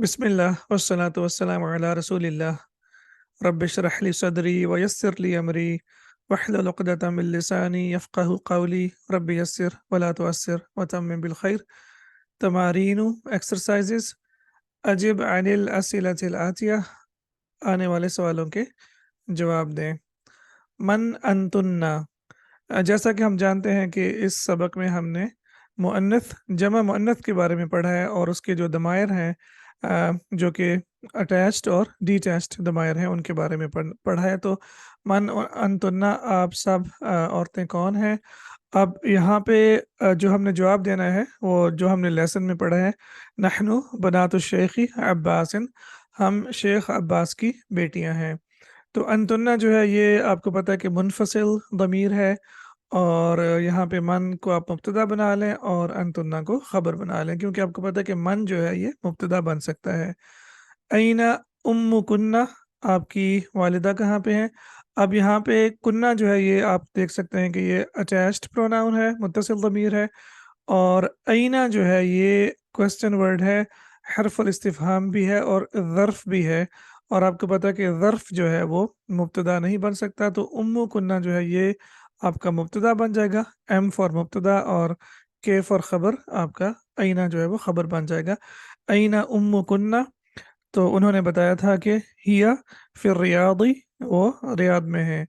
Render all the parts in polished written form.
बिस्मिल्लाह वस्सलातु वस्सलामु अला रसूलिल्लाह रब्बि इश्रह ली सदरी व यस्सिर ली अमरी वहलुल उक़दतम मिन लिसानी यफ़क़हू क़ौली रब्बि यस्सिर व ला तुअस्सिर व तम्मिम बिल खैर। तमारीनु एक्सरसाइजेस अजिब अनिल असिलतिल आतिया, आने वाले सवालों के जवाब दें। मन अंतुन्ना, जैसा कि हम जानते हैं कि इस सबक में हमने मुअन्नथ जमा मुअन्नथ के बारे में पढ़ा है और उसके जो दमायर हैं जो कि अटैच्ड और डिटैच्ड दमायर हैं उनके बारे में पढ़ा है। तो मन और अंतुन्ना, आप सब औरतें कौन हैं। अब यहाँ पे जो हमने जवाब देना है वो जो हमने लेसन में पढ़ा है, नहनु बनातु शेखी अब्बासिन, हम शेख अब्बास की बेटियां हैं। तो अंतुन्ना जो है ये आपको पता है कि मुनफसिल ज़मीर है, और यहाँ पे मन को आप मुब्तदा बना लें और अंतुन्ना को ख़बर बना लें, क्योंकि आपको पता है कि मन जो है ये मुब्तदा बन सकता है। अईना उम्मु कुन्ना, आपकी वालिदा कहाँ पे हैं। अब यहाँ पे कुन्ना जो है ये आप देख सकते हैं कि ये अटैच्ड प्रोनाउन है, मुत्तसिल ज़मीर है, और अईना जो है ये क्वेश्चन वर्ड है, हर्फुल इस्तिफ़हाम भी है और ज़र्फ़ भी है। और आपको पता है कि ज़र्फ़ जो है वो मुब्तदा नहीं बन सकता, तो उम्मु कुन्ना जो है ये आपका मुब्तदा बन जाएगा, एम फॉर मुब्तदा और के फॉर ख़बर, आपका अईना जो है वो ख़बर बन जाएगा। अईना उम्मु कुन्ना, तो उन्होंने बताया था कि हिया फिर रियादी, वो रियाद में है।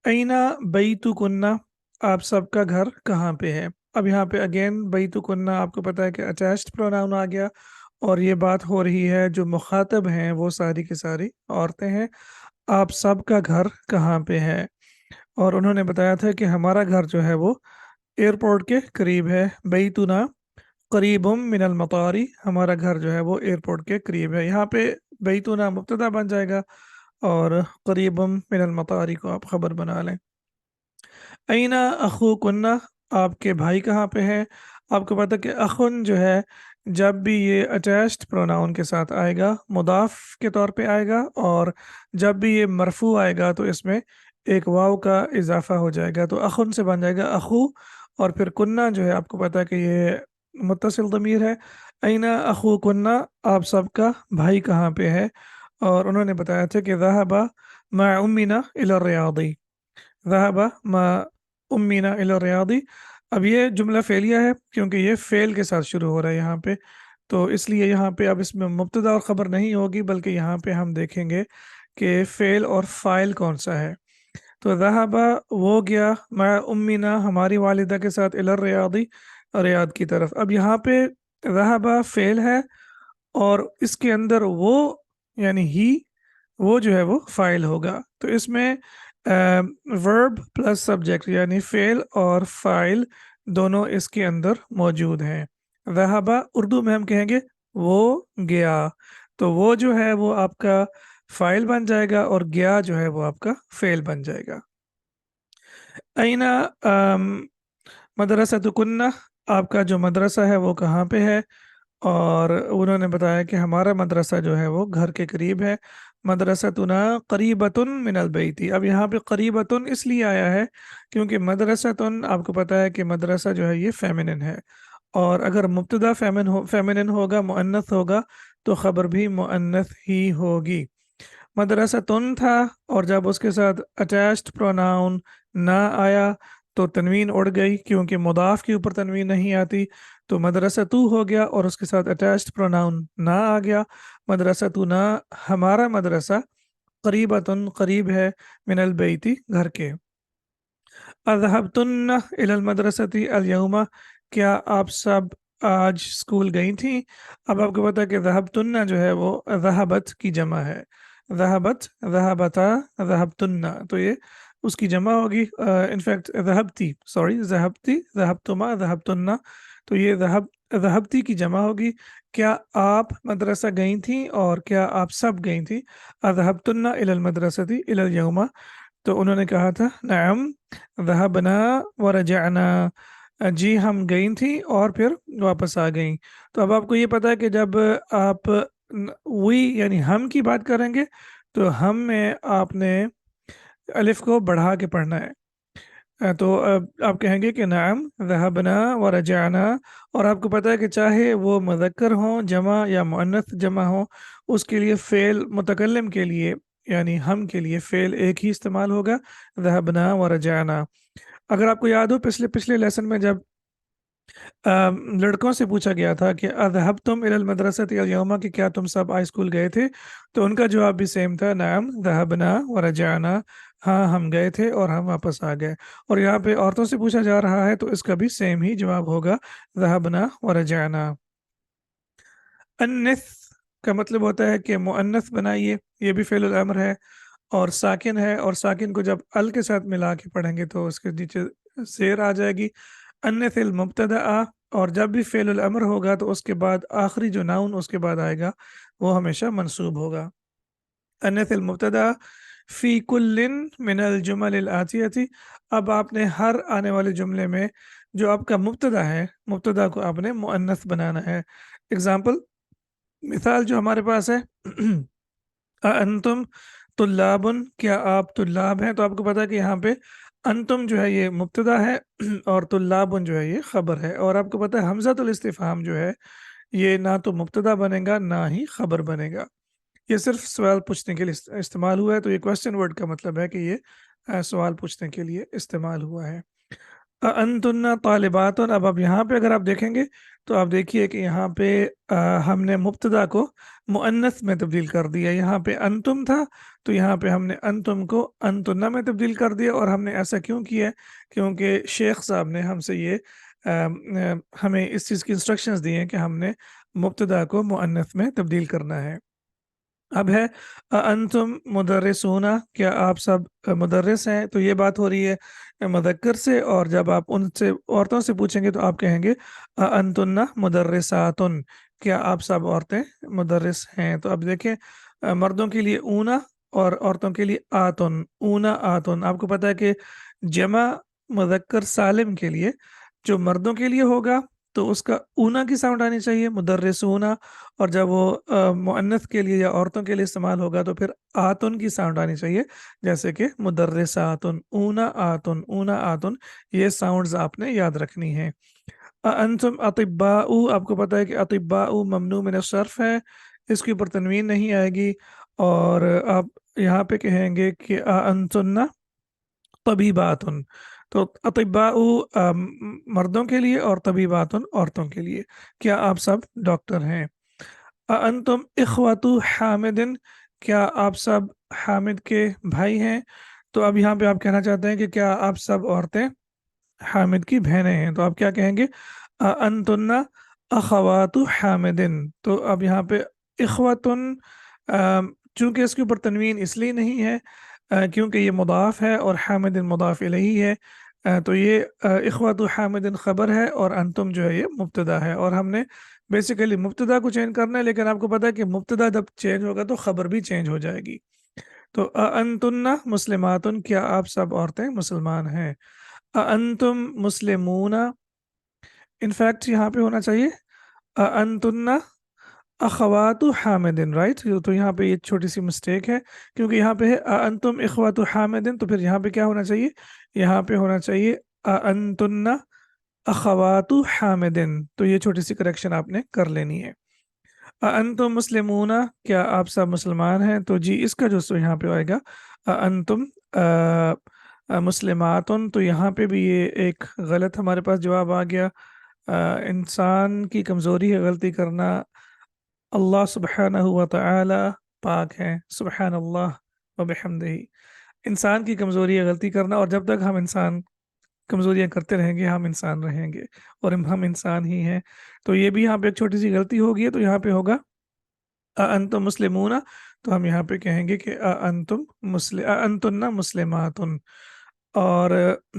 अईना बैतुकुन्ना, आप सबका घर कहाँ पे है। अब यहाँ पे अगेन बैतुकुन्ना आपको पता है कि अटैच्ड प्रोनाउन आ गया, और ये बात हो रही है जो मुखातब हैं वो सारी की सारी औरतें हैं। आप सबका घर कहाँ पे है, और उन्होंने बताया था कि हमारा घर जो है वो एयरपोर्ट के करीब है। बैतुना करीबुम मिनल मतारी, हमारा घर जो है वो एयरपोर्ट के करीब है। यहाँ पे बैतुना मुब्तदा बन जाएगा और करीबुम मिनल मतारी को आप ख़बर बना लें। अईना अखू कुन्ना, आपके भाई कहाँ पे हैं। आपको पता कि अखुन जो है जब भी ये अटैच्ड प्रोनाउन के साथ आएगा मुदाफ के तौर पे आएगा, और जब भी ये मरफू आएगा तो इसमें एक वाव का इजाफा हो जाएगा, तो अखुन से बन जाएगा अखू। और फिर कुन्ना जो है आपको पता है कि ये मुत्तसिल ज़मीर है। अईना अखू कुन्ना, आप सबका भाई कहाँ पे है। और उन्होंने बताया था कि ज़हबा मा उम्मिना इला रियादी, ज़हबा मा उम्मीना इला रियादी। अब ये जुमला फ़ेलिया है क्योंकि ये फ़ेल के साथ शुरू हो रहा है यहाँ पे, तो इसलिए यहाँ पे अब इसमें मुब्तदा और ख़बर नहीं होगी, बल्कि यहाँ पे हम देखेंगे कि फ़ेल और फ़ाइल कौन सा है। तो ज़हबा वो गया, मा उम्मीना हमारी वालिदा के साथ, इला रियादी रियाद की तरफ। अब यहाँ पे ज़हबा फ़ेल है और इसके अंदर वो यानी ही, वो जो है वो फ़ाइल होगा। तो इसमें वर्ब प्लस सब्जेक्ट यानी फ़ेल और फ़ाइल दोनों इसके अंदर मौजूद हैं। ज़हबा उर्दू में हम कहेंगे वो गया, तो वो जो है वो आपका फ़ाइल बन जाएगा और गया जो है वो आपका फ़ेल बन जाएगा। अईना मदरसतुकुन्ना, आपका जो मदरसा है वो कहाँ पे है। और उन्होंने बताया कि हमारा मदरसा जो है वो घर के करीब है। मदरसतुना करीबतुन मिनल बैती, अब यहाँ पे करीबतुन इसलिए आया है क्योंकि मदरसतुन आपको पता है कि मदरसा जो है ये फेमिनिन है, और अगर मुब्तदा फेमिनिन होगा, मुअन्नथ होगा, तो ख़बर भी मुअन्नथ ही होगी। मदरसतुन था, और जब उसके साथ अटैच्ड प्रोनाउन ना आया तो तनवीन उड़ गई, क्योंकि मुदाफ के ऊपर तनवीन नहीं आती। तो मदरसतु हो गया और उसके साथ अटैच्ड प्रोनाउन ना आ गया। मदरसतु ना, हमारा मदरसा करीबतुन करीब है, मिनल बैती घर के। अज़हबतुन्ना इलल मदरसती अल यौमा, क्या आप सब आज स्कूल गई थी। अब आपको पता है कि ज़हबतुन्ना जो है वो ज़हबत की जमा है। ज़हबत, ज़हबता, ज़हबतुन्ना, तो ये उसकी जमा होगी। इनफैक्ट ज़हबती, सॉरी ज़हबती, ज़हबतुमा, ज़हबतुन्ना, तो ये ज़हबती की जमा होगी। क्या आप मदरसा गई थी और क्या आप सब गई थी। अज़हबतुन्ना इलल मदरसती इलल यौमा, तो उन्होंने कहा था नअम ज़हबना व रजअना, जी हम गई थी और फिर वापस आ गई। तो अब आपको ये पता है कि जब आप वी यानी हम की बात करेंगे तो हम में आपने अलिफ को बढ़ा के पढ़ना है। تو آپ کہیں گے کہ نعم ذهبنا و رجعنا، اور آپ کو پتہ ہے کہ چاہے وہ مذکر ہوں جمع یا مؤنث جمع ہو، اس کے لیے فعل متکلم کے لیے یعنی ہم کے لیے فعل ایک ہی استعمال ہوگا، ذهبنا و رجعنا۔ اگر آپ کو یاد ہو پچھلے لیسن میں جب لڑکوں سے پوچھا گیا تھا کہ اذهبتم الى المدرسة اليوم، کہ کیا تم سب ہائی اسکول گئے تھے، تو ان کا جواب بھی سیم تھا، نعم ذهبنا ورجعنا، ہاں ہم گئے تھے اور ہم واپس آ گئے۔ اور یہاں پہ عورتوں سے پوچھا جا رہا ہے تو اس کا بھی سیم ہی جواب ہوگا، ذهبنا ورجعنا۔ انث کا مطلب ہوتا ہے کہ مؤنث بنائیے، یہ بھی فعل الامر ہے اور ساکن ہے، اور ساکن کو جب ال کے ساتھ ملا کے پڑھیں گے تو اس کے نیچے زیر آ جائے گی، انث المبتدا، اور جب بھی فعل الامر ہوگا تو اس کے بعد آخری جو ناؤن اس کے بعد آئے گا وہ ہمیشہ منصوب ہوگا۔ انث المبتدا فی کل من الجمل الآتیتی، اب آپ نے ہر آنے والے جملے میں جو آپ کا مبتدا ہے، مبتدا کو آپ نے مؤنث بنانا ہے۔ اگزامپل، مثال جو ہمارے پاس ہے، انتم طلاب، کیا آپ طلاب ہیں؟ تو آپ کو پتا ہے کہ یہاں پہ انتم جو ہے یہ مبتدا ہے اور طلاب جو ہے یہ خبر ہے، اور آپ کو پتا ہے حمزۃ الاستفہام جو ہے یہ نہ تو مبتدا بنے گا نہ ہی خبر بنے گا، یہ صرف سوال پوچھنے کے لیے استعمال ہوا ہے، تو یہ کوشچن ورڈ کا مطلب ہے کہ یہ سوال پوچھنے کے لیے استعمال ہوا ہے۔ انتن طالبات، اب آپ یہاں پہ اگر آپ دیکھیں گے تو آپ دیکھیے کہ یہاں پہ ہم نے مبتدا کو مؤنث میں تبدیل کر دیا، یہاں پہ انتم تھا تو یہاں پہ ہم نے انتم کو انتنا میں تبدیل کر دیا، اور ہم نے ایسا کیوں کیا ہے؟ کیونکہ شیخ صاحب نے ہم سے یہ ہمیں اس چیز کی انسٹرکشنز دی ہیں کہ ہم نے مبتدا کو مؤنث میں تبدیل کرنا ہے۔ اب ہے انتم مدرسون، کیا آپ سب مدرس ہیں؟ تو یہ بات ہو رہی ہے مذکر سے، اور جب آپ ان سے عورتوں سے پوچھیں گے تو آپ کہیں گے انتن مدرساتن، کیا آپ سب عورتیں مدرس ہیں؟ تو اب دیکھیں مردوں کے لیے اونا اور عورتوں کے لیے آتن، اونا آتن۔ آپ کو پتہ ہے کہ جمع مذکر سالم کے لیے جو مردوں کے لیے ہوگا تو اس کا اونا کی ساؤنڈ آنی چاہیے، مدرسونا، اور جب وہ مؤنث کے لیے یا عورتوں کے لیے استعمال ہوگا تو پھر آتن کی ساؤنڈ آنی چاہیے، جیسے کہ مدرساتن، اونا آتن، اونا آتن، یہ ساؤنڈز آپ نے یاد رکھنی ہیں۔ انتم اطباء، آپ کو پتہ ہے کہ اطباء ممنوع من الصرف ہے، اس کے اوپر تنوین نہیں آئے گی، اور آپ یہاں پہ کہیں گے کہ انتن طبیباتن، تو اطباء مردوں کے لیے اور طبیباتن عورتوں کے لیے، کیا آپ سب ڈاکٹر ہیں؟ انتم اخوات حامد، کیا آپ سب حامد کے بھائی ہیں؟ تو اب یہاں پہ آپ کہنا چاہتے ہیں کہ کیا آپ سب عورتیں حامد کی بہنیں ہیں؟ تو آپ کیا کہیں گے؟ انتن اخوات حامد۔ تو اب یہاں پہ اخواتن، چونکہ اس کے اوپر تنوین اس لیے نہیں ہے کیونکہ یہ مضاف ہے اور حامد مضاف الیہ ہے، تو یہ اخوات حامد خبر ہے اور انتم جو ہے یہ مبتدا ہے، اور ہم نے بیسیکلی مبتدا کو چینج کرنا ہے، لیکن آپ کو پتا ہے کہ مبتدا جب چینج ہوگا تو خبر بھی چینج ہو جائے گی۔ تو انتن مسلماتن، کیا آپ سب عورتیں مسلمان ہیں؟ انتم مسلمون، انفیکٹ یہاں پہ ہونا چاہیے انتن اخوات حامدن، رائٹ؟ تو یہاں پہ یہ چھوٹی سی مسٹیک ہے، کیونکہ یہاں پہ ہے انتم اخوات حامدن، تو پھر یہاں پہ کیا ہونا چاہیے؟ یہاں پہ ہونا چاہیے انتن اخوات حامدن، تو یہ چھوٹی سی کریکشن آپ نے کر لینی ہے۔ انتم مسلمون، کیا آپ سب مسلمان ہیں؟ تو جی اس کا جو سو یہاں پہ آئے گا انتم مسلماتن، تو یہاں پہ بھی یہ ایک غلط ہمارے پاس جواب آ گیا۔ انسان کی کمزوری ہے غلطی کرنا، اللہ سبحانہ و تعالی پاک ہیں، سبحان اللہ و بحمدہ، انسان کی کمزوری ہے غلطی کرنا، اور جب تک ہم انسان کمزوریاں کرتے رہیں گے ہم انسان رہیں گے، اور ہم انسان ہی ہیں، تو یہ بھی یہاں پہ ایک چھوٹی سی غلطی ہوگی، تو یہاں پہ ہوگا انتم مسلمون، تو ہم یہاں پہ کہیں گے کہ انتن مسلماتن، اور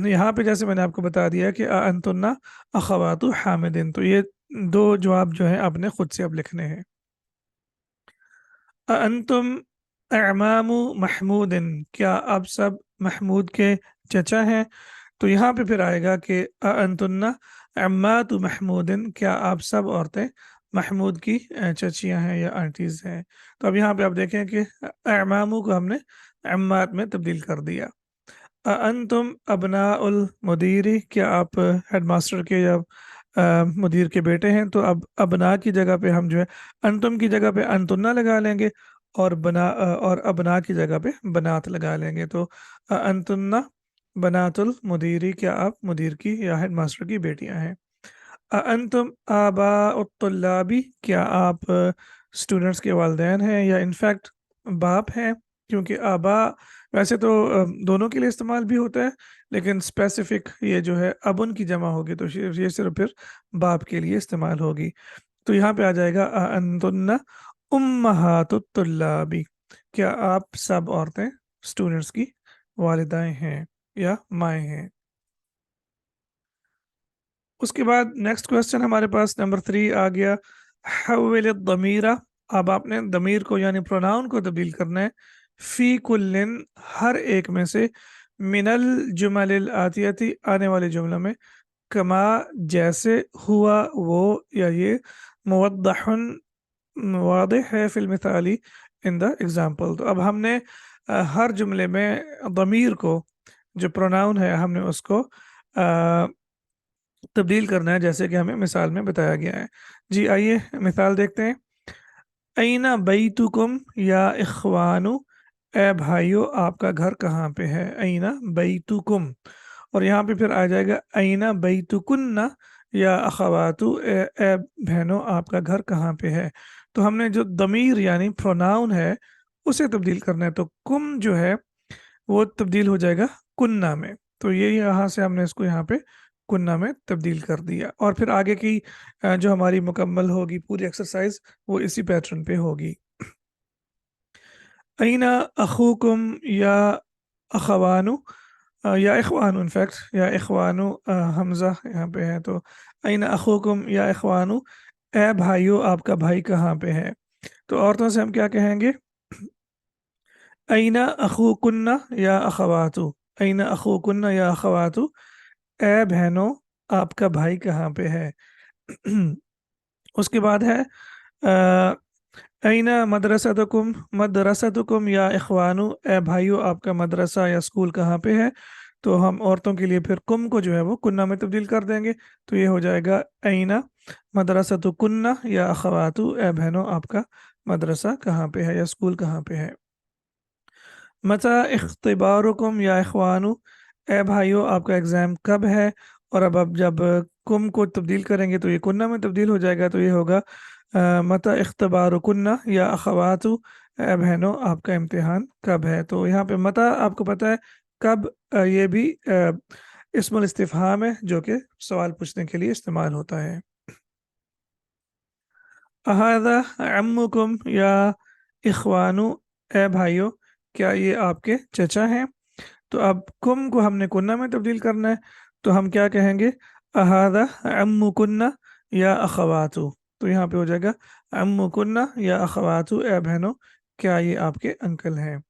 یہاں پہ جیسے میں نے آپ کو بتا دیا کہ انتن اخوات حامدن، تو یہ دو جواب جو ہیں آپ نے خود سے اب لکھنے ہیں۔ انتم اعمام محمود، کیا آپ سب محمود کے چچا ہیں؟ تو یہاں پہ پھر آئے گا کہ انتن عمات محمود، کیا آپ سب عورتیں محمود کی چچیاں ہیں یا آنٹیز ہیں؟ تو اب یہاں پہ آپ دیکھیں کہ اعمامو کو ہم نے عمات میں تبدیل کر دیا۔ अंतुम अबनाउल मुदीरी, क्या आप हेड मास्टर के या मुदीर के बेटे हैं? तो अब अबना की जगह पे हम जो है अंतुम की जगह पे अंतुन्ना लगा लेंगे, और और अबना की जगह पे बनात लगा लेंगे। तो अंतुन्ना बनातुल मुदीरी, क्या आप मुदीर की या हेड मास्टर की बेटियां हैं? अंतुम आबाउत्तुल्लाबी, क्या आप स्टूडेंट्स के वालिदैन हैं या इनफैक्ट बाप हैं? क्योंकि आबा वैसे तो दोनों के लिए इस्तेमाल भी होता है, लेकिन स्पेसिफिक ये जो है अबुन की जमा होगी तो ये सिर्फ फिर बाप के लिए इस्तेमाल होगी। तो यहाँ पे आ जाएगा अंतुन्ना उम्महातुत्तुल्लाबी, क्या आप सब औरतें स्टूडेंट्स की वालिदाएं हैं या माएँ हैं? उसके बाद नेक्स्ट क्वेश्चन हमारे पास नंबर 3 आ गया, हव्विल दमीरा। अब आपने दमीर को यानी प्रोनाउन को तब्दील करना है, फी कुल्लिन, हर एक में से, मिनल जुमलिल आतियती, आने वाले जुमलों में, कमा, जैसे, हुआ, वो या ये, मुवद्दहुन, वादिह है, फिल मिसाली, इन द एग्जाम्पल। तो अब हमने हर जुमले में दमीर को, जो प्रोनाउन है, हमने उसको तब्दील करना है जैसे कि हमें मिसाल में बताया गया है। जी आइए मिसाल देखते हैं। ऐना बैतुकुम या इख्वानु, ए भाइयों आपका घर कहाँ पे है? ऐना बैतुकुम। और यहाँ पे फिर आ जाएगा ऐना बैतुकुन्ना या अखवातु, ए बहनों आपका घर कहाँ पे है? तो हमने जो दमीर यानी प्रोनाउन है उसे तब्दील करना है, तो कुम जो है वो तब्दील हो जाएगा कुन्ना में। तो ये यहाँ से हमने इसको यहाँ पे कुन्ना में तब्दील कर दिया, और फिर आगे की जो हमारी मुकम्मल होगी पूरी एक्सरसाइज वो इसी पैटर्न पे होगी। अईना अखूकुम या अखवानु, या इखवानु, इनफैक्ट या इखवानु, हमज़ा यहाँ पे है, तो अईना अखूकुम या इखवानु, ए भाइयों आपका भाई कहाँ पे है? तो औरतों से हम क्या कहेंगे? अईना अखूकुन्ना या अखवातु, अईना अखूकुन्ना या अखवातु, ए बहनों आपका भाई कहाँ पे है? उसके बाद है अईना मदरसतुकुम, मदरसतुकुम या इखवानु, ए भाइयों आपका मदरसा या स्कूल कहाँ पे है? तो हम औरतों के लिए फिर कुम को जो है वो कुन्ना में तब्दील कर देंगे, तो ये हो जाएगा अईना मदरसतुकुन्ना या अखवातु, ए बहनों आपका मदरसा कहाँ पे है या स्कूल कहाँ पे है? मता इख्तिबारुकुम या इखवानु, ए भाइयों आपका एग्ज़ाम कब है? और अब जब कुम को तब्दील करेंगे तो ये कुन्ना में तब्दील हो जाएगा, तो ये होगा मता इख्तिबारुकुन्ना या अखवातु, ए बहनों आपका इम्तिहान कब है? तो यहाँ पे मता आपको पता है कब, ये भी इस्मुल इस्तिफ़हाम है जो कि सवाल पूछने के लिए इस्तेमाल होता है। अहादा अम्मुकुम या इखवानु, ए भाइयों क्या ये आपके चचा हैं? तो अब कुम को हमने कुन्ना में तब्दील करना है, तो हम क्या कहेंगे? अहादा अम्मु कुन्ना या अखवातु। तो यहाँ पे हो जाएगा अम्मु कुन्ना या अखवातु, ए बहनों क्या ये आपके अंकल हैं?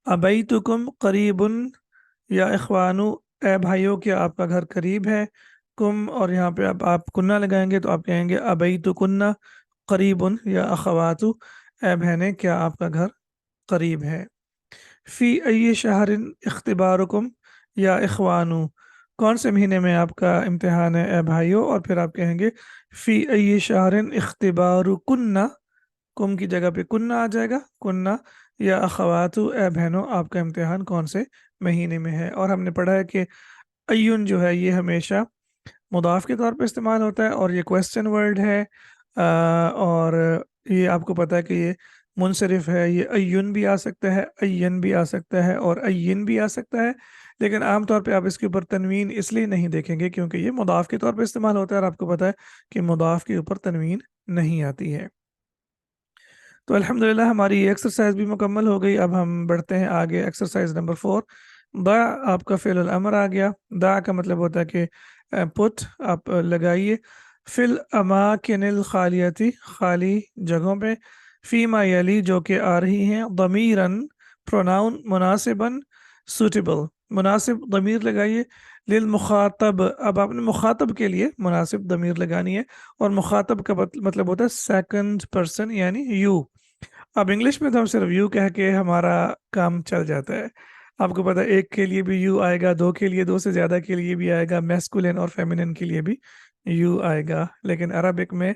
अबैतुकुम करीबुन या इखवानु, ए भाइयों क्या आपका घर करीब है? कुम, और यहाँ पे अब आप कुन्ना लगाएंगे तो आप कहेंगे अबैतुकुन्ना करीबुन या अखवातु, ए बहनें क्या आपका घर करीब है? फ़ी अय्यि शहरिन इख्तिबारुकुम या इख्वानु, कौन से महीने में आपका इम्तिहान है ए भाइयों? और फिर आप कहेंगे फ़ी अय्यि शहरिन इख्तिबारुकुन्ना, कुम की जगह पे कुन्ना आ जाएगा, कुन्ना या अखवातु, ए बहनों आपका इम्तिहान कौन से महीने में है? और हमने पढ़ा है कि अय्युन जो है ये हमेशा मुदाफ के तौर पे इस्तेमाल होता है और ये क्वेश्चन वर्ड है, और ये आपको पता है कि ये मुनसरिफ है, ये अय्युन भी आ सकता है, अय्यन भी आ सकता है और अय्यिन भी आ सकता है, लेकिन आमतौर पे आप इसके ऊपर तनवीन इसलिए नहीं देखेंगे क्योंकि ये मुदाफ के तौर पे इस्तेमाल होता है और आपको पता है कि मुदाफ के ऊपर तनवीन नहीं आती है। तो अल्हम्दुलिल्लाह हमारी ये एक्सरसाइज भी मुकम्मल हो गई। अब हम बढ़ते हैं आगे, एक्सरसाइज नंबर 4। दा आपका फ़िल अमर आ गया। दा का मतलब होता है कि पुट, आप लगाइए, फिल अमाकिनिल खालियती, खाली जगहों पे, फ़ीमा यली जो कि आ रही हैं, दमीरन प्रोनाउन, मुनासिबन सूटेबल, मुनासिब दमीर लगाइए, लिल मुखातब, अब आपने मुखातब के लिए मुनासिब दमीर लगानी है, और मुखातब का मतलब होता है सेकंड पर्सन यानी यू। अब इंग्लिश में तो हम सिर्फ यू कह के हमारा काम चल जाता है। आपको पता है एक के लिए भी यू आएगा, दो के लिए, दो से ज्यादा के लिए भी आएगा, मैस्कुलिन और फेमिनिन के लिए भी यू आएगा। लेकिन अरबिक में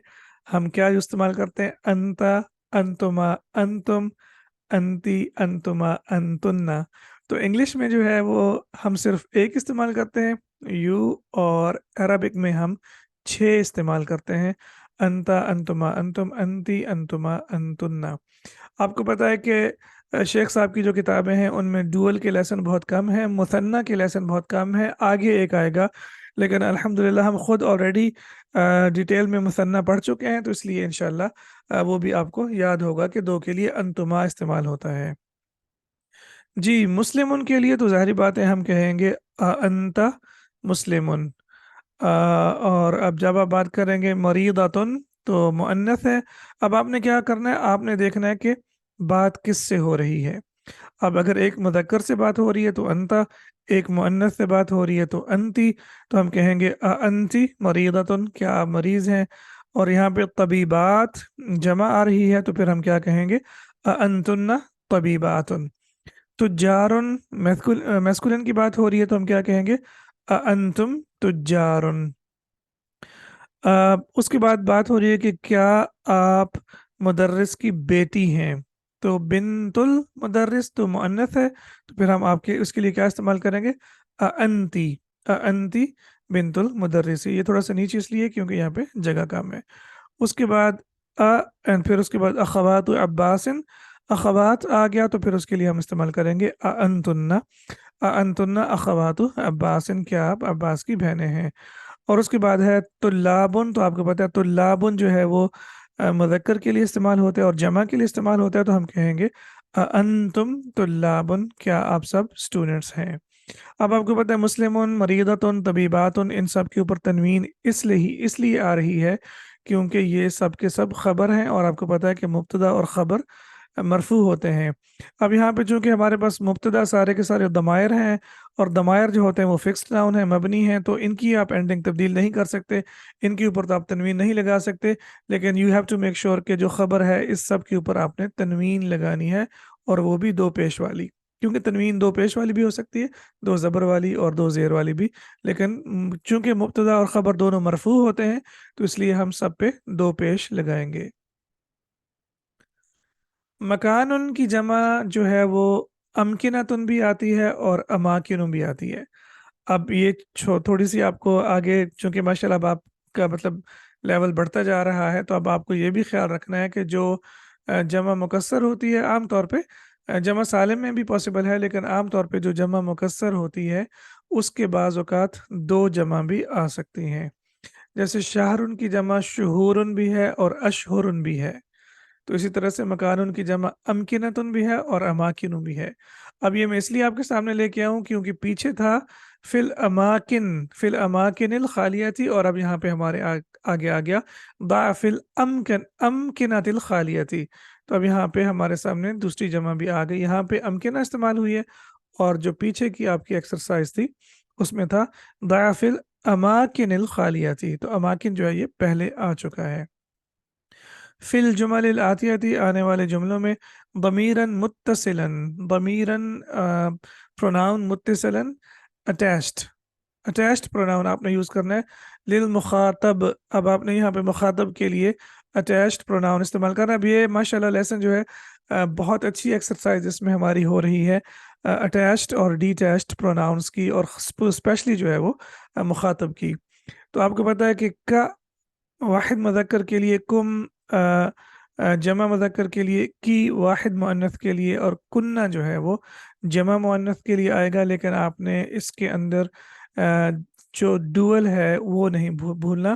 हम क्या इस्तेमाल करते हैं? अंता, अंतुमा, अंतुम, अंती, अंतुमा, अंतुन्ना। तो इंग्लिश में जो है वो हम सिर्फ एक इस्तेमाल करते हैं यू, और अरबिक में हम 6 इस्तेमाल करते हैं। अंता, अंतुमा, अंतुम, अंती, अंतुमा, अंतुन्ना। आपको पता है कि शेख साहब की जो किताबें हैं उनमें डुअल के लेसन बहुत कम है, मुसन्ना के लेसन बहुत कम है, आगे एक आएगा। लेकिन अल्हम्दुलिल्लाह हम खुद ऑलरेडी डिटेल में मुसन्ना पढ़ चुके हैं, तो इसलिए इंशाल्लाह वो भी आपको याद होगा कि दो के लिए अंतुमा इस्तेमाल होता है। जी, मुस्लिमुन के लिए तो ज़ाहिर बात है हम कहेंगे अंता मुस्लिमुन। और अब जब आप बात करेंगे मरीदातुन तो मुअन्नस है। अब आपने क्या करना है, आपने देखना है कि बात किस से हो रही है। अब अगर एक मुदक्कर से बात हो रही है तो अंता, एक मुअन्नस से बात हो रही है तो अंती। तो हम कहेंगे अंती मरीदातुन, क्या आप मरीज हैं? और यहाँ पे तबीबात जमा आ रही है तो फिर हम क्या कहेंगे? अंतुन्ना तबीबातुन। तुजारुन मैस्कुलिन की बात हो रही है तो हम क्या कहेंगे? अंतुम तुजारुन। उसके बाद बात हो रही है कि क्या आप मुदर्रिस की बेटी हैं? तो बिनतुल मुदर्रिस तो मुअन्नस है, तो फिर हम आपके उसके लिए क्या इस्तेमाल करेंगे? अंती, अंती बिनतुल मुदर्रिस। ये थोड़ा सा नीचे इसलिए क्योंकि यहाँ पे जगह कम है। उसके बाद एंड फिर उसके बाद अखवात अब्बासिन, अखवात आ गया तो फिर उसके लिए हम इस्तेमाल करेंगे अंतुन्ना, अंतुन्ना अखवात अब्बासिन, क्या आप अब्बास की बहनें हैं? और उसके बाद है तुल्लाबुन। तो आपको पता है तुल्लाबुन जो है वो मुज़क्कर के लिए इस्तेमाल होता है और जमा के लिए इस्तेमाल होता है, तो हम कहेंगे अंतुम तुल्लाबुन, क्या आप सब स्टूडेंट्स हैं? अब आपको पता है मुस्लिमुन, मरीदतुन, तबीबातुन, इन सब के ऊपर तनवीन इसलिए आ रही है क्योंकि ये सब के सब खबर हैं, और आपको पता है कि मुब्तदा और ख़बर मरफू होते हैं। अब यहाँ पे चूंकि हमारे पास मुब्तदा सारे के सारे दमायर हैं, और दमायर जो होते हैं वो फिक्स्ड नाउन है, मबनी है, तो इनकी आप एंडिंग तब्दील नहीं कर सकते, इनके ऊपर तो आप तनवीन नहीं लगा सकते। लेकिन you have to make sure कि जो खबर है इस सब के ऊपर आपने तनवीन लगानी है, और वो भी दो पेश वाली। क्योंकि तनवीन दो पेश वाली भी हो सकती है, दो ज़बर वाली और दो ज़ेर वाली भी। लेकिन चूंकि मुब्तदा और ख़बर दोनों मरफू होते हैं, तो इसलिए हम सब पे दो पेश लगाएंगे। मकानुन की जमा जो है वो अमकिनतुन भी आती है और अमाकिनुन भी आती है। अब ये थोड़ी सी आपको आगे, चूंकि माशाल्लाह अब आपका मतलब लेवल बढ़ता जा रहा है, तो अब आपको ये भी ख्याल रखना है कि जो जमा मुकस्सर होती है आम तौर पे, जमा सालिम में भी पॉसिबल है, लेकिन आम तौर पे जो जमा मुकस्सर होती है उसके बाज़ औक़ात दो जमा भी आ सकती हैं। जैसे शाहरुन की जमा शुहूरुन भी है और अशहुरुन भी है। तो इसी तरह से मकानुन की जमा अमकिनतुन भी है और अमाकिन भी है। अब ये मैं इसलिए आपके सामने लेके आऊँ क्योंकि पीछे था फिल अमाकिनिल खालियती, और अब यहाँ पे हमारे आगे आ गया दा फिल अमकिनतिल खालियती। तो अब यहाँ पे हमारे सामने दूसरी जमा भी आ गई, यहाँ पे अमकिना इस्तेमाल हुई है, और जो पीछे की आपकी एक्सरसाइज थी उसमें था दा फिल अमाकिनिल खालियती। तो अमाकिन जो है ये पहले आ चुका है। फिल जुमल आतियाती, आने वाले जुमलों में दमीरन मुत्तसिलन, दमीरन प्रोनाउन, मुत्तसिलन अटैच्ड, अटैच्ड प्रोनाउन आपने यूज़ करना है। लिल मुखातब, अब आपने यहाँ पे मुखातब के लिए अटैच्ड प्रोनाउन इस्तेमाल करना है। अब ये माशाल्लाह लेसन जो है बहुत अच्छी एक्सरसाइज इसमें हमारी हो रही है अटैच्ड और डिटैच्ड प्रोनाउंस की, और स्पेशली जो है वो मुखातब की। तो आपको पता है कि का वाहिद मुज़क्कर के लिए कुम, जमा मुज़क्कर के लिए की, वाहिद मुअन्नस के लिए, और कुन्ना जो है वो जमा मुअन्नस के लिए आएगा। लेकिन आपने इसके अंदर जो डुअल है वो नहीं भूलना।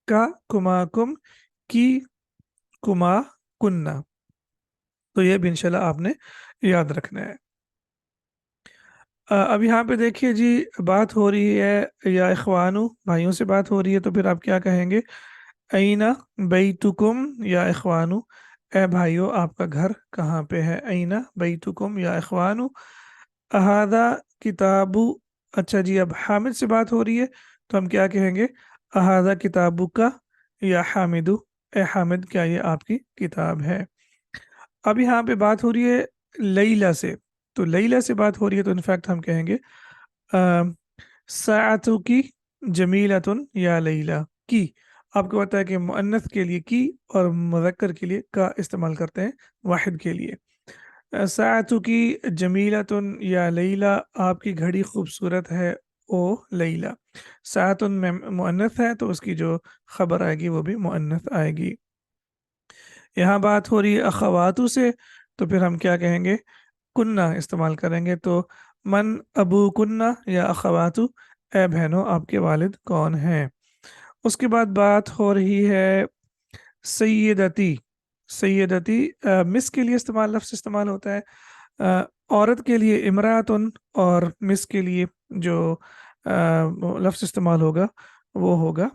का, कुमा, कुम, की, कुमा, कुन्ना। तो ये भी इंशाल्लाह आपने याद रखना है। अब यहाँ पे देखिए जी, बात हो रही है या इखवानु, भाइयों से बात हो रही है, तो फिर आप क्या कहेंगे? अईना बैतुकुम या इखवानु, ए भाइयों आपका घर कहाँ पे है? अईना बैतुकुम या इखवानु। अहादा किताबु, अच्छा जी, अब हामिद से बात हो रही है तो हम क्या कहेंगे? अहादा किताबु का या हामिदु, ए हामिद क्या ये आपकी किताब है? अब यहाँ पे बात हो रही है लैला से। تو लैला से बात हो रही है तो इनफैक्ट हम कहेंगे साअतु की जमीलतुन या लैला की। आपको पता है कि मुअन्नस के लिए की और मुज़क्कर के लिए का इस्तेमाल करते हैं वाहिद के लिए। साअतु की जमीलतुन या लैला, आपकी घड़ी खूबसूरत है ओ लैला। साअतुन में मुअन्नस है तो उसकी जो खबर आएगी वो भी मुअन्नस आएगी। यहाँ बात हो रही है अखवातु से, तो फिर हम क्या कहेंगे, कुन्ना इस्तेमाल करेंगे। तो मन अबू कुन्ना या अखवातु, ए बहनों आपके वालिद कौन हैं। उसके बाद बात हो रही है सैयदती। सैयदती मिस के लिए इस्तेमाल, लफ्ज़ इस्तेमाल होता है। औरत के लिए इमरातुन, और मिस के लिए जो लफ्ज़ इस्तेमाल होगा वो होगा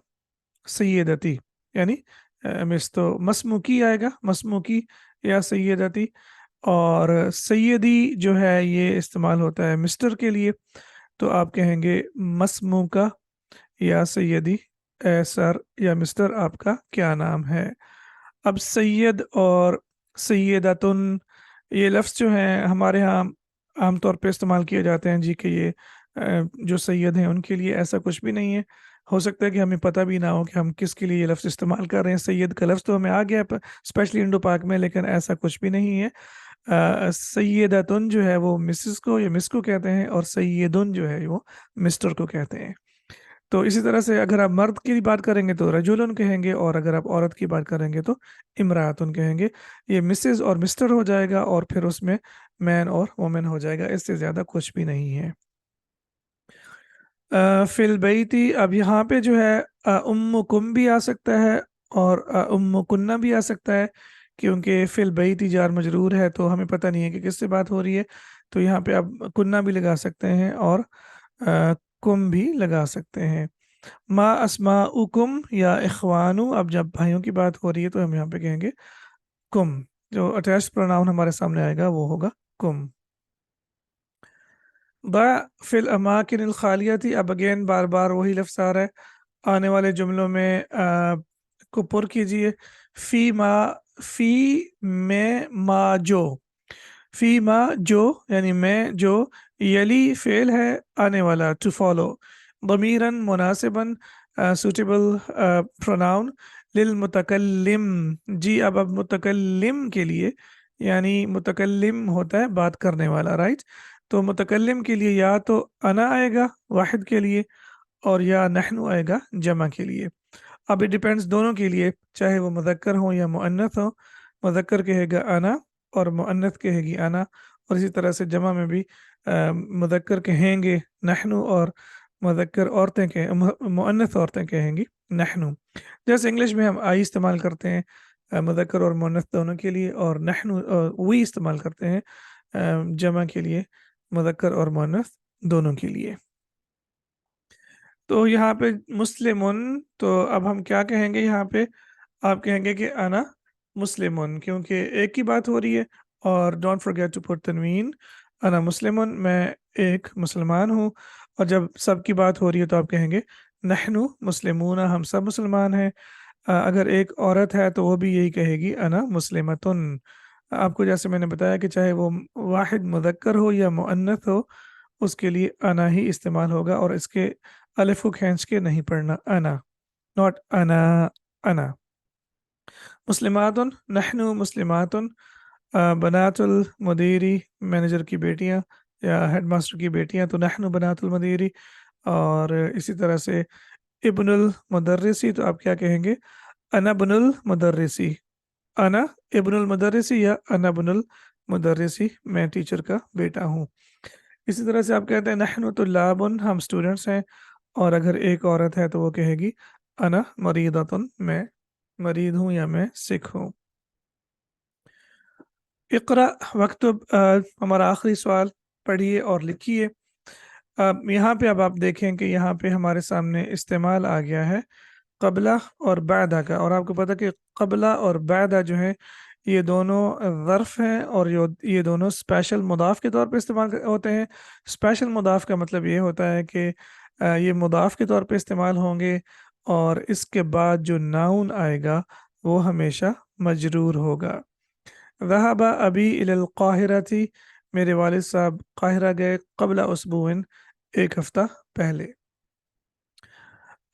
सैयदती, यानी मिस। तो मसमुकी आएगा, मसमुकी या सैयदती। और सैयदी जो है ये इस्तेमाल होता है मिस्टर के लिए, तो आप कहेंगे मसमूका या सैयदी, ए सर या मिस्टर आपका क्या नाम है। अब सैयद और सैयदतुन, ये लफ्ज़ जो हैं हमारे यहाँ आमतौर पे इस्तेमाल किए जाते हैं जी, कि ये जो सैयद हैं उनके लिए, ऐसा कुछ भी नहीं है। हो सकता है कि हमें पता भी ना हो कि हम किसके लिए ये लफ्ज़ इस्तेमाल कर रहे हैं। सैयद का लफ्ज़ तो हमें आ गया स्पेशली इंडो पाक में, लेकिन ऐसा कुछ भी नहीं है। सैयदतुन जो है वो मिसेस को या मिस को कहते हैं, और सैयदुन जो है वो मिस्टर को कहते हैं। तो इसी तरह से अगर आप मर्द की बात करेंगे तो रजुलन कहेंगे, और अगर आप औरत की बात करेंगे तो इमरातुन कहेंगे। ये मिसेस और मिस्टर हो जाएगा, और फिर उसमें मैन और वुमेन हो जाएगा, इससे ज़्यादा कुछ भी नहीं है। फिल बैती, अब यहाँ पे जो है उम्मुकुम भी आ सकता है और उम्मुकुन्ना भी आ सकता है, क्योंकि फिल बैती जार मजरूर है तो हमें पता नहीं है कि किससे बात हो रही है। तो यहाँ पे आप कुन्ना भी लगा सकते हैं और कुम भी लगा सकते हैं। मा अस्माउकुम या इखवानु, अब जब भाइयों की बात हो रही है तो हम यहाँ पे कहेंगे कुम। जो अटैच्ड प्रोनाउन हमारे सामने आएगा वो होगा कुम। द फिल अमाकिन खालिया थी, अब अगेन बार बार वही लफ्ज़ आ रहा है। आने वाले जुमलों में को पुर कीजिए। फी मा, फी में मा जो, फी मा जो यानी मैं जो, यली फेल है आने वाला टू फॉलो, ضميرا मुनासिबन सूटेबल प्रोनाउन, लिल मुतकल्लिम। जी, अब मुतकल्लिम के लिए, यानी मुतकल्लिम होता है बात करने वाला, राइट। तो मुतकल्लिम के लिए या तो अना आएगा वाहिद के लिए, और या नहनु आएगा जमा के लिए। अब इट डिपेंड्स दोनों के लिए, चाहे वो मुज़क्कर हो या मुअन्नस हो। मुज़क्कर कहेगा अना और मुअन्नस कहेगी अना, और इसी तरह से जमा में भी मुज़क्कर कहेंगे नहनु, और मुज़क्कर औरतें कहें मुअन्नस औरतें कहेंगी नहनु। जैसे इंग्लिश में हम आई इस्तेमाल करते हैं मुज़क्कर और मुअन्नस दोनों के लिए, और नहनु वी इस्तेमाल करते हैं जमा के लिए, मुज़क्कर और मुअन्नस दोनों के लिए। तो यहाँ पे मुस्लिमुन, तो अब हम क्या कहेंगे यहाँ पे, आप कहेंगे कि अना मुस्लिमुन, क्योंकि एक ही बात हो रही है। और डोंट फॉरगेट टू पुट तनवीन, अना मुस्लिमुन, मैं एक मुसलमान हूँ। और जब सबकी बात हो रही है तो आप कहेंगे नहनु मुस्लिमून, हम सब मुसलमान हैं। अगर एक औरत है तो वो भी यही कहेगी अना मुस्लिमतुन। आपको जैसे मैंने बताया कि चाहे वो वाहिद मुज़क्कर हो या मुअन्नस हो, उसके लिए अना ही इस्तेमाल होगा, और इसके अलिफ को खींच के नहीं पढ़ना, अना, नॉट अना, अना। मुस्लिमातुन, नहनु मुस्लिमातुन। बनातुल मुदीरी, मैनेजर की बेटियां या हेडमास्टर की बेटियां, तो नहनु बनातुल मुदीरी। और इसी तरह से इब्नुल मुदर्रिसी, तो आप क्या कहेंगे, अना बुनुल मुदर्रिसी, अना इब्नुल मुदर्रिसी या अना बुनुल मुदर्रिसी, मैं टीचर का बेटा हूँ। इसी तरह से आप कहते हैं नहनु तुल्लाबुन, हम स्टूडेंट्स हैं। और अगर एक औरत है तो वो कहेगी अना मरीदतुन, मैं मरीद हूँ या मैं सिक हूँ। इक़रा वक्तुब, हमारा आखिरी सवाल, पढ़िए और लिखिए। अब यहाँ पे अब आप देखें कि यहाँ पे हमारे सामने इस्तेमाल आ गया है क़ब्ला और बादा का। और आपको पता कि क़ब्ला और बादा जो है ये दोनों ज़र्फ़ हैं, और ये दोनों स्पेशल मुदाफ़ के तौर पे इस्तेमाल होते हैं। स्पेशल मुदाफ़ का मतलब ये होता है कि ये मुदाफ़ के तौर पे इस्तेमाल होंगे, और इसके बाद जो नाउन आएगा वो हमेशा मजरूर होगा। ज़हबा अबी इलल क़ाहिरती میرے والد صاحب قاہرہ گئے قبل اسبوعن، ایک ہفتہ پہلے۔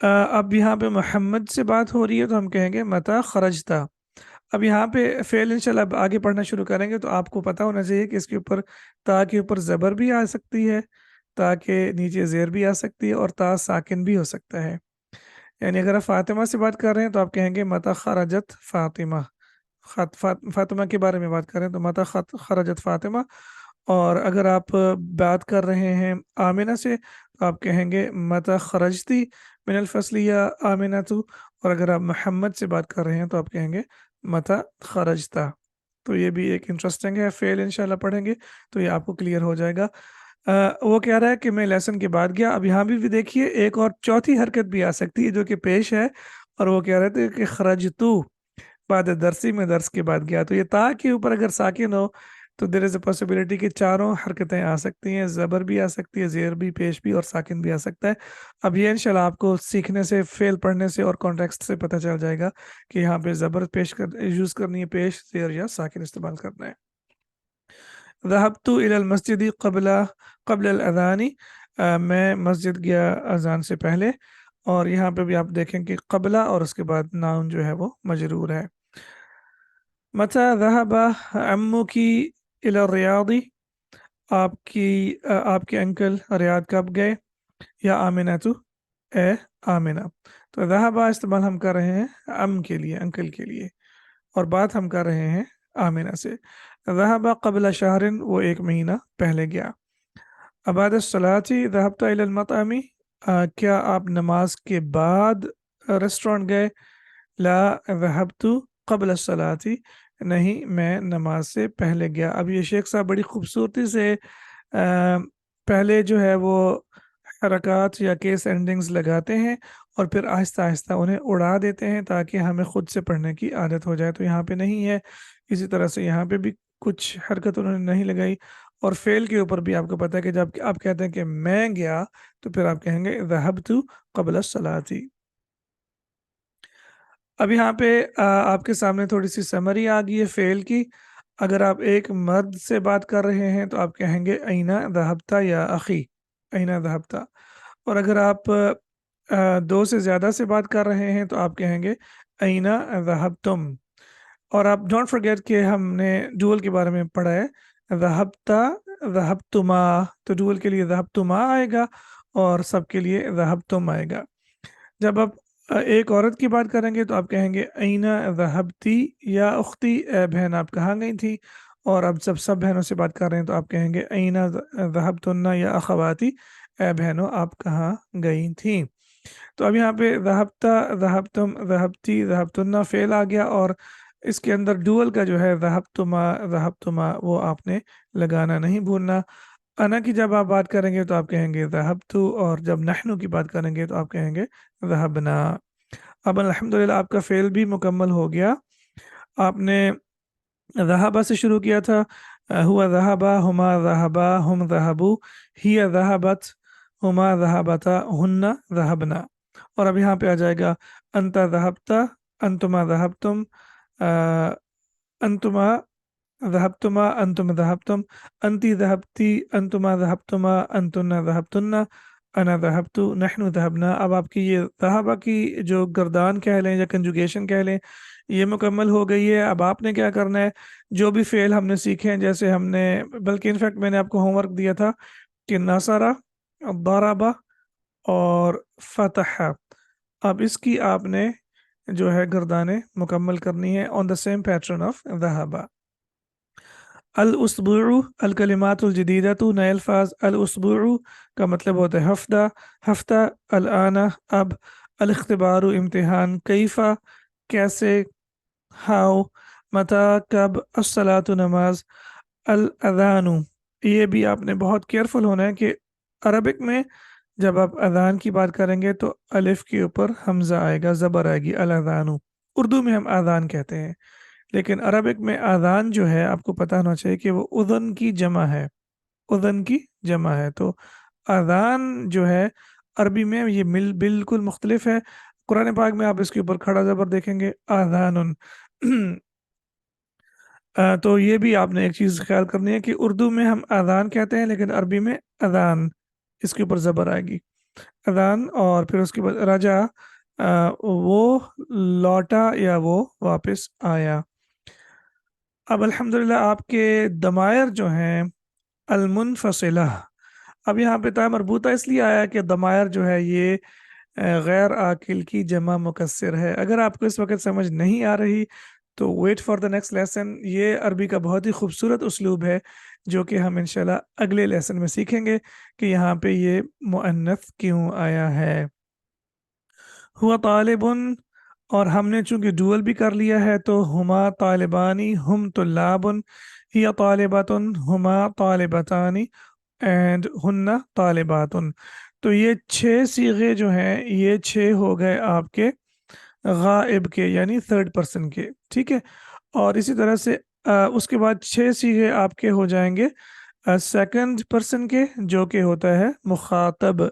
اب یہاں پہ محمد سے بات ہو رہی ہے تو ہم کہیں گے متا خرجتا۔ اب یہاں پہ فعل انشاءاللہ اب آگے پڑھنا شروع کریں گے تو آپ کو پتہ ہونا چاہیے کہ اس کے اوپر تا کے اوپر زبر بھی آ سکتی ہے، تا کے نیچے زیر بھی آ سکتی ہے، اور تا ساکن بھی ہو سکتا ہے۔ یعنی اگر آپ فاطمہ سے بات کر رہے ہیں تو آپ کہیں گے متا خرجت فاطمہ، فاطمہ کے بارے میں بات کر رہے ہیں تو متا خرجت فاطمہ۔ اور اگر آپ بات کر رہے ہیں آمنہ سے تو آپ کہیں گے متا خرجتی من الفصل یا آمنہ تو، اور اگر آپ محمد سے بات کر رہے ہیں تو آپ کہیں گے متا خرجتا۔ تو یہ بھی ایک انٹرسٹنگ ہے، فعل انشاءاللہ پڑھیں گے تو یہ آپ کو کلیئر ہو جائے گا۔ وہ کہہ رہا ہے کہ میں لیسن کے بعد گیا۔ اب یہاں بھی دیکھیے ایک اور چوتھی حرکت بھی آ سکتی ہے جو کہ پیش ہے، اور وہ کہہ رہے تھے کہ خرجتو بعد درسی میں درس کے بعد گیا۔ تو یہ تا کے اوپر اگر ساکن ہو تو دیر از اے پاسبلٹی کہ چاروں حرکتیں آ سکتی ہیں، زبر بھی آ سکتی ہے، زیر بھی، پیش بھی، اور ساکن بھی آ سکتا ہے۔ اب یہ انشاءاللہ آپ کو سیکھنے سے، فعل پڑھنے سے اور کانٹیکسٹ سے پتہ چل جائے گا کہ یہاں پہ زبر یوز کرنی ہے، پیش، زیر یا ساکن استعمال کرنا ہے۔ ذهبت الى المسجد قبل الاذان، میں مسجد گیا اذان سے پہلے۔ اور یہاں پہ بھی آپ دیکھیں کہ قبلہ اور اس کے بعد ناؤن جو ہے وہ مجرور ہے۔ متى ذهب عمك الى الریاض، آپ کے انکل ریاض کب گئے؟ یا آمنہ تو، اے آمنہ۔ تو ذهب استعمال ہم کر رہے ہیں ام کے لیے، انکل کے لیے، اور بات ہم کر رہے ہیں آمنہ سے۔ ذهب قبل شہر، وہ ایک مہینہ پہلے گیا۔ بعد الصلاۃ ذهبت الى المطعم، کیا آپ نماز کے بعد ریسٹورانٹ گئے؟ لا ذهبت قبل الصلاۃ، نہیں میں نماز سے پہلے گیا۔ اب یہ شیخ صاحب بڑی خوبصورتی سے پہلے جو ہے وہ حرکات یا کیس اینڈنگز لگاتے ہیں اور پھر آہستہ آہستہ انہیں اڑا دیتے ہیں تاکہ ہمیں خود سے پڑھنے کی عادت ہو جائے۔ تو یہاں پہ نہیں ہے، اسی طرح سے یہاں پہ بھی کچھ حرکت انہوں نے نہیں لگائی۔ اور فعل کے اوپر بھی آپ کو پتہ ہے کہ جب آپ کہتے ہیں کہ میں گیا تو پھر آپ کہیں گے ذهبت قبل الصلاۃ۔ اب یہاں پہ آپ کے سامنے تھوڑی سی سمری آ گئی ہے فعل کی۔ اگر آپ ایک مرد سے بات کر رہے ہیں تو آپ کہیں گے اینا ذهبت یا اخی، اینا ذهبت۔ اور اگر آپ دو سے زیادہ سے بات کر رہے ہیں تو آپ کہیں گے اینا ذهبتم۔ اور آپ ڈونٹ فرگیٹ کہ ہم نے ڈول کے بارے میں پڑھا ہے، ذهبت ذهبتما، تو ڈول کے لیے ذهبتما آئے گا اور سب کے لیے ذهبتم آئے گا۔ جب آپ ایک عورت کی بات کریں گے تو آپ کہیں گے اینا ذهبتی یا اختی، اے بہن آپ کہاں گئی تھی؟ اور اب جب سب بہنوں سے بات کر رہے ہیں تو آپ کہیں گے اینا ذهبتن یا اخواتی، اے بہنوں آپ کہاں گئی تھیں؟ تو اب یہاں پہ ذهبت، ذهبتم، ذهبتی، ذهبتن فعل آ گیا، اور اس کے اندر ڈول کا جو ہے ذهبتما، ذهبتما، وہ آپ نے لگانا نہیں بھولنا۔ انا کی جب آپ بات کریں گے تو آپ کہیں گے ذهبت، اور جب نحنو کی بات کریں گے تو آپ کہیں گے ذهبنا۔ اب الحمدللہ آپ کا فعل بھی مکمل ہو گیا۔ آپ نے ذهب سے شروع کیا تھا، ہوا ذهب، ہما ذهبا، ہم ذهبوا، ہی ذهبت، ہما ذهبتا، ہن ذهبنا۔ اور اب یہاں پہ آ جائے گا انت ذهبت، انتما ذهبتم، انتما ذهبتما، انتم ذهبتم، انتی ذهبتی، انتما ذهبتما، انتن ذهبتن، انا ذهبت، نحن ذهبنا۔ اب آپ کی یہ ذهب کی جو گردان کہہ لیں یا کنجوگیشن کہہ لیں یہ مکمل ہو گئی ہے۔ اب آپ نے کیا کرنا ہے، جو بھی فعل ہم نے سیکھے ہیں، جیسے ہم نے، بلکہ انفیکٹ میں نے آپ کو ہوم ورک دیا تھا کہ نصرہ، ضربہ اور فتح، اب اس کی آپ نے جو ہے گردانیں مکمل کرنی ہے آن دا سیم پیٹرن آف ذهب۔ الاسبوع الکلمات الجدیدۃ، نئے الفاظ۔ الاسبوع کا مطلب ہوتا ہے ہفتہ، ہفتہ۔ الآن اب، الاختبار امتحان، کیفا کیسے، ہاؤ، متی کب، الصلاۃ نماز، الاذان۔ یہ بھی آپ نے بہت کیئرفل ہونا ہے کہ عربک میں جب آپ اذان کی بات کریں گے تو الف کے اوپر حمزہ آئے گا، زبر آئے گی، الاذان۔ اردو میں ہم آذان کہتے ہیں، لیکن عربک میں آذان جو ہے آپ کو پتہ ہونا چاہیے کہ وہ اذن کی جمع ہے، اذن کی جمع ہے۔ تو آذان جو ہے عربی میں یہ بالکل مختلف ہے۔ قرآن پاک میں آپ اس کے اوپر کھڑا زبر دیکھیں گے آذان، तो ये भी आपने एक चीज़ ख्याल करनी है कि उर्दू में हम अज़ान कहते हैं, लेकिन अरबी में अज़ान, इसके ऊपर ज़बर आएगी, अज़ान। और फिर उसके बाद रजा, वो लौटा या वो वापस आया। अब अल्हम्दुलिल्लाह आपके दमायर जो हैं अलमुनफसिला, अब यहाँ पे ता मरबूता इसलिए आया कि दमायर जो है ये गैर आकिल की जमा मुकस्सर है। अगर आपको इस वक्त समझ नहीं आ रही तो wait for the next lesson. ये अरबी का बहुत ही खूबसूरत उसलूब है जो कि हम इंशाल्लाह अगले लेसन में सीखेंगे कि यहाँ पे ये मुअन्नस क्यों आया है। हुआ तालिबुन, और हमने चूंकि डुअल भी कर लिया है तो हुमा तालिबानी हुम तुल्लाबुन, हिया तालिबातुन हुमा तालिबतानी एंड हुन्ना तालिबातुन। तो ये छः सीगे जो हैं ये छः हो गए आपके गायब के, यानी थर्ड पर्सन के, ठीक है। और इसी तरह से उसके बाद छः सीगे आपके हो जाएंगे सेकंड पर्सन के, जो कि होता है मुखातब।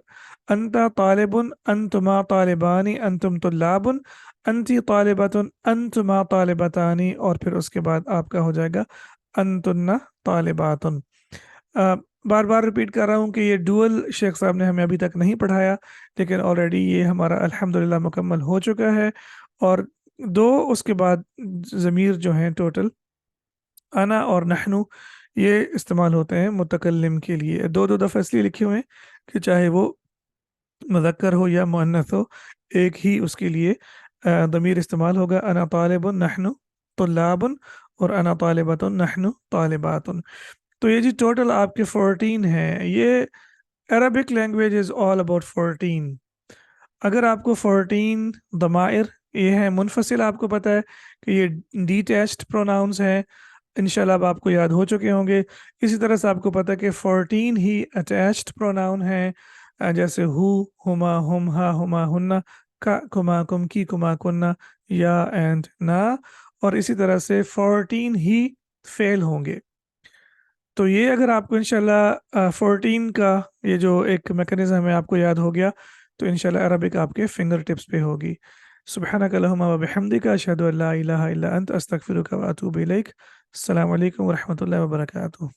अंता तालिबुन, अंतुमा तालिबानी, अंतुम तुल्लाबुन, अंती तालिबतुन, अंतुमा तालिबतानी, और फिर उसके बाद आपका हो जाएगा अंतुन्ना तालिबातुन। बार बार रिपीट कर रहा हूँ कि ये डुअल शेख साहब ने हमें अभी तक नहीं पढ़ाया, लेकिन ऑलरेडी ये हमारा अल्हम्दुलिल्लाह मुकम्मल हो चुका है। और दो उसके बाद ज़मीर जो हैं टोटल अना और नहनु, ये इस्तेमाल होते हैं मुतकल्लिम के लिए। दो दो दफ़ा इसलिए लिखे हुए हैं कि चाहे वो मुज़क्कर हो या मुअन्नस हो, एक ही उसके लिए ज़मीर इस्तेमाल होगा। अना तालिबुन नहनु तुल्लाबुन, और अना तालिबतुन नहनु तालिबातुन। तो ये जी टोटल आपके 14 हैं। ये Arabic language is all about 14। अगर आपको 14 दमायर ये हैं मुनफसिल, आपको पता है कि ये डिटैच्ड प्रोनाउंस हैं, इंशाल्लाह अब आपको याद हो चुके होंगे। इसी तरह से आपको पता है कि 14 ही अटैच्ड प्रोनाउन हैं, जैसे हु, हुमा, हुम, हा, हुमा, हुन्ना, का, कुमा, कुम, की, कुमा, कुन्ना, या एंड ना। और इसी तरह से 14 ही फेल होंगे। तो ये अगर आपको इंशाल्लाह 14 का ये जो एक मैकेनिज्म है आपको याद हो गया, तो इंशाल्लाह अरबिक आपके फिंगर टिप्स पे होगी। सुब्हानक अल्लाहुम्मा व बिहम्दिका अशहदु अल्ला इलाहा इल्ला अंत अस्तगफिरुका व अतूबु इलैक। अस्सलामु अलैकुम व रहमतुल्लाहि व बरकातुहू।